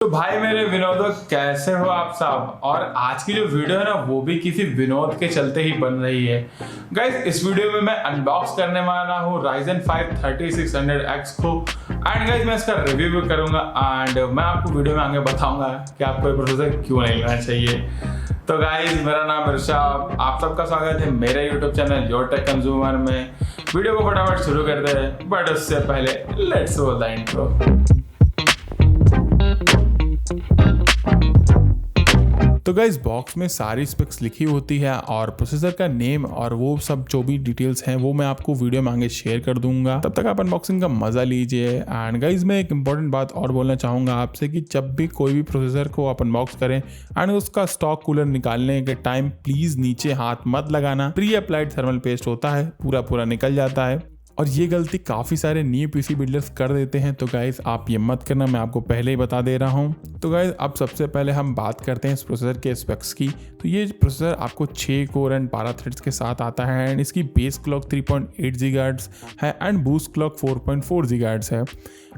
तो भाई मेरे विनोदो, कैसे हो आप सब। और आज की जो वीडियो है ना, वो भी किसी विनोद के चलते ही बन रही है। गाइस, इस वीडियो में मैं अनबॉक्स करने वाला हूँ Ryzen 5 3600X को। एंड गाइस, मैं इसका रिव्यू भी करूंगा एंड मैं आपको वीडियो में आगे बताऊंगा कि आपको ये प्रोसेसर क्यों नहीं लेना चाहिए। तो गाइस, मेरा नाम है ऋषभ, आप सबका स्वागत है मेरे यूट्यूब चैनल UrTechConsumer में। वीडियो को फटाफट शुरू करते हैं, बट उससे पहले लेट्स रोल द इंट्रो। तो गाइस, बॉक्स में सारी स्पेक्स लिखी होती है और प्रोसेसर का नेम और वो सब जो भी डिटेल्स हैं वो मैं आपको वीडियो में आगे शेयर कर दूंगा। तब तक आप अनबॉक्सिंग का मजा लीजिए। एंड गाइस, मैं एक इंपॉर्टेंट बात और बोलना चाहूंगा आपसे कि जब भी कोई भी प्रोसेसर को आप अनबॉक्स करें एंड उसका स्टॉक कूलर निकालने के टाइम प्लीज नीचे हाथ मत लगाना। प्री अप्लाइड थर्मल पेस्ट होता है, पूरा निकल जाता है और ये गलती काफ़ी सारे न्यू पीसी बिल्डर्स कर देते हैं। तो गाइस, आप ये मत करना, मैं आपको पहले ही बता दे रहा हूँ। तो गाइस, अब सबसे पहले हम बात करते हैं इस प्रोसेसर के स्पेक्स की। तो ये प्रोसेसर आपको 6 कोर एंड 12 थ्रेड्स के साथ आता है एंड इसकी बेस क्लॉक 3.8 GHz है एंड बूस्ट क्लॉक 4.4 GHz है।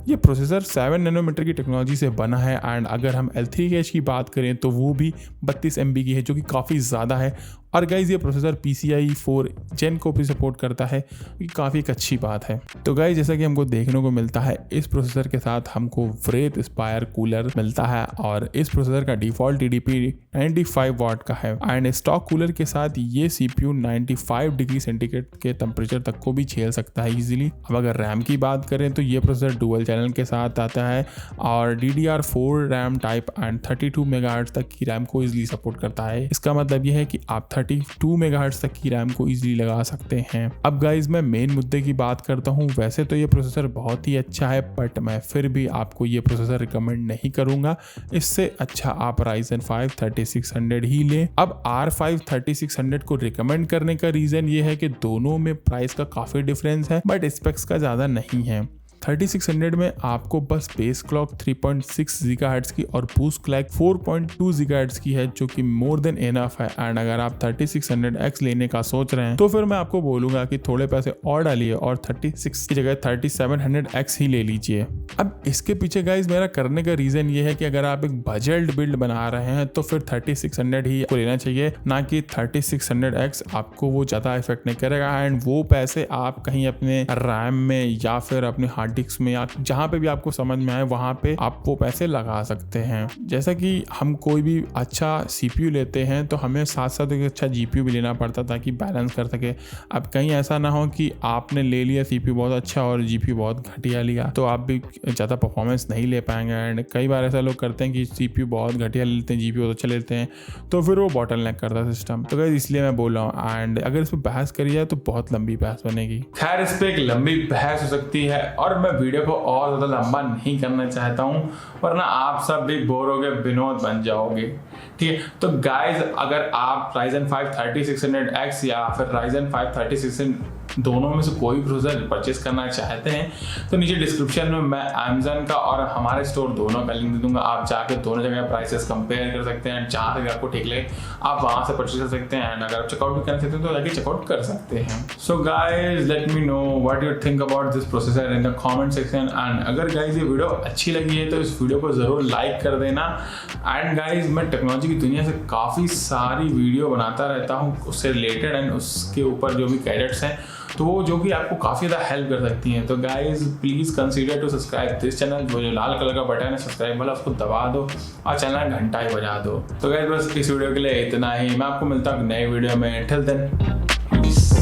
ये प्रोसेसर 7 नैनोमीटर की टेक्नोलॉजी से बना है एंड अगर हम L3 कैश की बात करें तो वो भी 32 MB की है, जो कि काफ़ी ज़्यादा है। और गाइज, ये प्रोसेसर PCIe 4 Gen को भी सपोर्ट करता है, ये काफ़ी एक अच्छी बात है। तो गाइज, जैसा कि हमको देखने को मिलता है, इस प्रोसेसर के साथ हमको व्रेथ इंस्पायर कूलर मिलता है और इस प्रोसेसर का डिफॉल्ट TDP 95 वाट का है एंड स्टॉक कूलर के साथ ये CPU 95 डिग्री सेंटीग्रेड के टेम्परेचर तक को भी झेल सकता है इजीली। अब अगर रैम की बात करें तो ये प्रोसेसर डुअल चैनल के साथ आता है और DDR4 RAM type and 32 megahertz तक की रैम को इजीली सपोर्ट करता है। इसका मतलब ये है कि आप 32 मेगाहर्ट्ज तक की रैम को इजीली लगा सकते हैं। अब गाइज, मैं मेन मुद्दे की बात करता हूँ। वैसे तो ये प्रोसेसर बहुत ही अच्छा है, बट मैं फिर भी आपको ये प्रोसेसर रिकमेंड नहीं करूंगा। इससे अच्छा आप Ryzen 5 3600 ही लें। अब R5 3600 को रिकमेंड करने का रीजन ये है कि दोनों में प्राइस का काफी डिफरेंस है, बट स्पेक्स का ज्यादा नहीं है। 3600 में आपको बस बेस क्लॉक 3.6 GHz की और बूस्ट क्लॉक 4.2 GHz की है, जो कि मोर देन इनफ है। एंड अगर आप 3600X लेने का सोच रहे हैं तो फिर मैं आपको बोलूंगा कि थोड़े पैसे और डालिए और 36 की जगह 3700X ही ले लीजिए। अब इसके पीछे गाइज मेरा करने का रीजन ये है कि अगर आप एक बजट बिल्ड बना रहे हैं तो फिर 3600 ही आपको लेना चाहिए, ना कि 3600X। आपको वो ज्यादा इफेक्ट नहीं करेगा एंड वो पैसे आप कहीं अपने रैम में या फिर अपने हार्ड डिस्क में या जहां पे भी आपको समझ में आए वहां पे आप वो पैसे लगा सकते हैं। जैसा कि हम कोई भी अच्छा CPU लेते हैं तो हमें साथ साथ एक अच्छा GPU भी लेना पड़ता ताकि बैलेंस कर सके। अब कहीं ऐसा ना हो कि आपने ले लिया CPU बहुत अच्छा और GPU बहुत घटिया लिया, तो आप भी ज़्यादा परफॉर्मेंस नहीं ले पाएंगे। एंड कई बार ऐसा लोग करते हैं कि CPU बहुत घटिया लेते हैं, GPU बहुत अच्छा लेते हैं, तो फिर वो बॉटलनेक करता है सिस्टम। तो गाइस, इसलिए मैं बोल रहा हूँ। एंड अगर इस पर बहस करी जाए तो बहुत लंबी बहस बनेगी। खैर, इस पर एक लंबी बहस हो सकती है और मैं वीडियो को और ज़्यादा लंबा नहीं करना चाहता हूँ, वरना आप सब भी बोर हो गए, विनोद बन जाओगे। ठीक है, तो गाइज, अगर आप Ryzen 5 3600X या फिर Ryzen 5 3600 दोनों में से कोई प्रोसेसर परचेस करना चाहते हैं तो नीचे डिस्क्रिप्शन में मैं Amazon का और हमारे स्टोर दोनों का लिंक दे दूंगा। आप जाके दोनों जगह प्राइसेस कंपेयर कर सकते हैं, जहाँ से भी आपको ठीक लगे आप वहाँ से परचेस कर सकते हैं। एंड अगर आप चेकआउट भी करना चाहते हैं तो जाके चेकआउट कर सकते हैं। So guys, let me know what you think about this processor in the comment section. And अगर गाइज ये वीडियो अच्छी लगी है तो इस वीडियो को जरूर लाइक कर देना। एंड गाइज, मैं टेक्नोलॉजी की दुनिया से काफ़ी सारी वीडियो बनाता रहता हूँ उससे रिलेटेड एंड उसके ऊपर जो भी गैजेट्स हैं तो वो जो कि आपको काफ़ी ज़्यादा हेल्प कर सकती हैं। तो guys, please consider to subscribe this channel. वो जो लाल कलर का बटन है सब्सक्राइब वाला, उसको दबा दो और चैनल घंटा ही बजा दो। तो गाइज, बस इस वीडियो के लिए इतना ही। मैं आपको मिलता हूँ नए वीडियो में। Till then, piece.